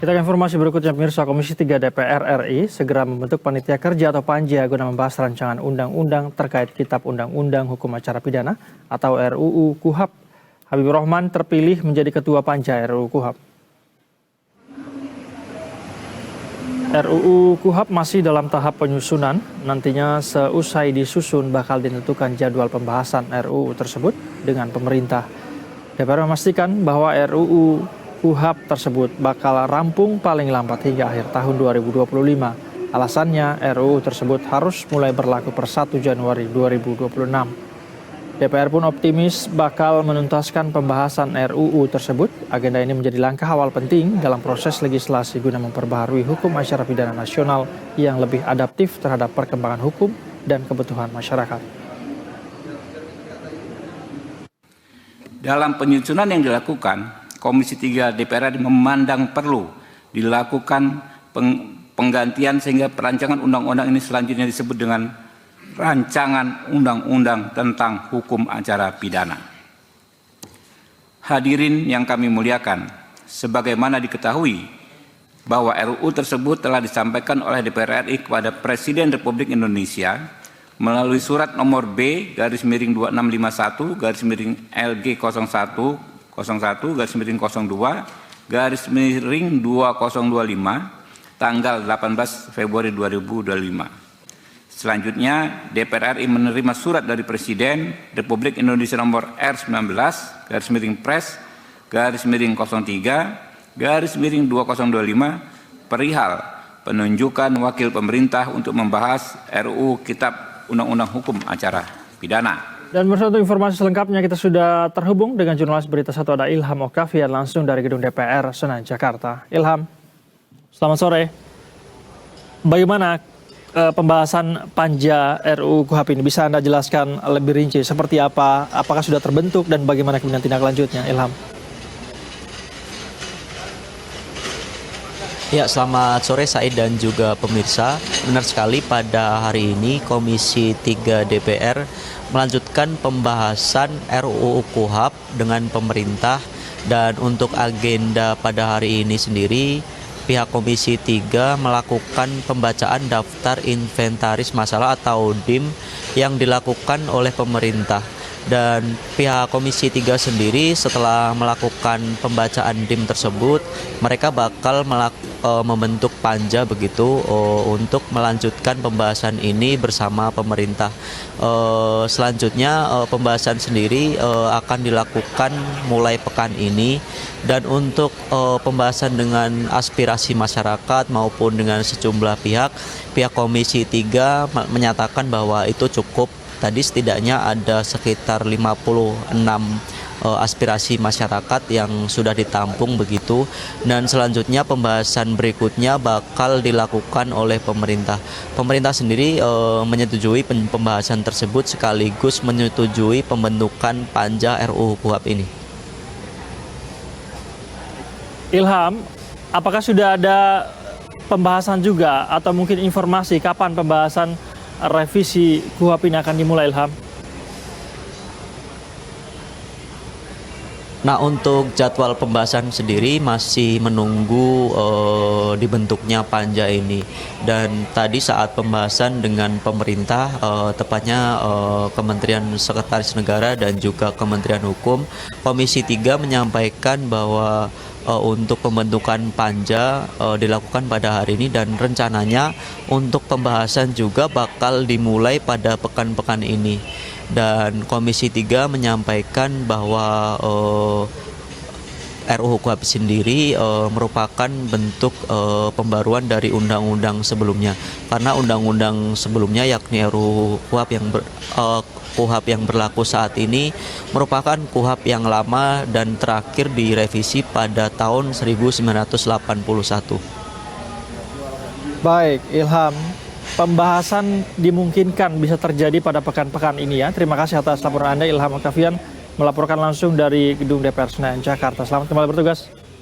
Kita ke informasi berikutnya, pemirsa. Komisi 3 DPR RI segera membentuk panitia kerja atau panja guna membahas rancangan undang-undang terkait Kitab Undang-Undang Hukum Acara Pidana atau RUU KUHP. Habibur Rahman terpilih menjadi Ketua Panja RUU KUHP. RUU KUHP masih dalam tahap penyusunan. Nantinya seusai disusun bakal ditentukan jadwal pembahasan RUU tersebut dengan pemerintah. DPR memastikan bahwa RUU KUHP tersebut bakal rampung paling lambat hingga akhir tahun 2025. Alasannya RUU tersebut harus mulai berlaku per 1 Januari 2026. DPR pun optimis bakal menuntaskan pembahasan RUU tersebut. Agenda ini menjadi langkah awal penting dalam proses legislasi guna memperbaharui hukum acara pidana nasional yang lebih adaptif terhadap perkembangan hukum dan kebutuhan masyarakat. Dalam penyusunan yang dilakukan, Komisi 3 DPR RI memandang perlu dilakukan penggantian sehingga perancangan undang-undang ini selanjutnya disebut dengan Rancangan Undang-Undang tentang Hukum Acara Pidana. Hadirin yang kami muliakan, sebagaimana diketahui bahwa RUU tersebut telah disampaikan oleh DPR RI kepada Presiden Republik Indonesia melalui surat nomor B-LG-01-01-02-2025 tanggal 18 Februari 2025. Selanjutnya, DPR RI menerima surat dari Presiden Republik Indonesia nomor R19-03-03-2025 perihal penunjukan wakil pemerintah untuk membahas RUU Kitab Undang-Undang Hukum Acara Pidana. Dan bersatu informasi selengkapnya kita sudah terhubung dengan jurnalis Berita Satu ada Ilham Octavian langsung dari Gedung DPR Senayan, Jakarta. Ilham, selamat sore. Bagaimana pembahasan panja RUU KUHP ini? Bisa Anda jelaskan lebih rinci seperti apa? Apakah sudah terbentuk dan bagaimana kemudian tindak lanjutnya, Ilham? Ya, selamat sore Said dan juga pemirsa. Benar sekali, pada hari ini Komisi 3 DPR melanjutkan pembahasan RUU KUHP dengan pemerintah, dan untuk agenda pada hari ini sendiri pihak Komisi 3 melakukan pembacaan daftar inventaris masalah atau DIM yang dilakukan oleh pemerintah. Dan pihak Komisi 3 sendiri setelah melakukan pembacaan DIM tersebut, mereka bakal membentuk panja begitu untuk melanjutkan pembahasan ini bersama pemerintah. Selanjutnya pembahasan sendiri akan dilakukan mulai pekan ini, dan untuk pembahasan dengan aspirasi masyarakat maupun dengan sejumlah pihak Komisi 3 menyatakan bahwa itu cukup. Tadi setidaknya ada sekitar 56 aspirasi masyarakat yang sudah ditampung begitu, dan selanjutnya pembahasan berikutnya bakal dilakukan oleh pemerintah. Pemerintah sendiri menyetujui pembahasan tersebut sekaligus menyetujui pembentukan panja RUU KUHP ini. Ilham, apakah sudah ada pembahasan juga atau mungkin informasi kapan pembahasan revisi KUHP ini akan dimulai, Ilham? Nah, untuk jadwal pembahasan sendiri masih menunggu dibentuknya panja ini. Dan tadi saat pembahasan dengan pemerintah, tepatnya Kementerian Sekretaris Negara dan juga Kementerian Hukum, Komisi 3 menyampaikan bahwa untuk pembentukan panja dilakukan pada hari ini, dan rencananya untuk pembahasan juga bakal dimulai pada pekan-pekan ini. Dan Komisi 3 menyampaikan bahwa RUU KUHP sendiri merupakan bentuk pembaruan dari undang-undang sebelumnya, karena undang-undang sebelumnya yakni RUU KUHP yang berlaku saat ini merupakan KUHP yang lama dan terakhir direvisi pada tahun 1981. Baik, Ilham, pembahasan dimungkinkan bisa terjadi pada pekan-pekan ini ya. Terima kasih atas laporan Anda, Ilham Octavian, melaporkan langsung dari Gedung DPR Senayan, Jakarta. Selamat kembali bertugas.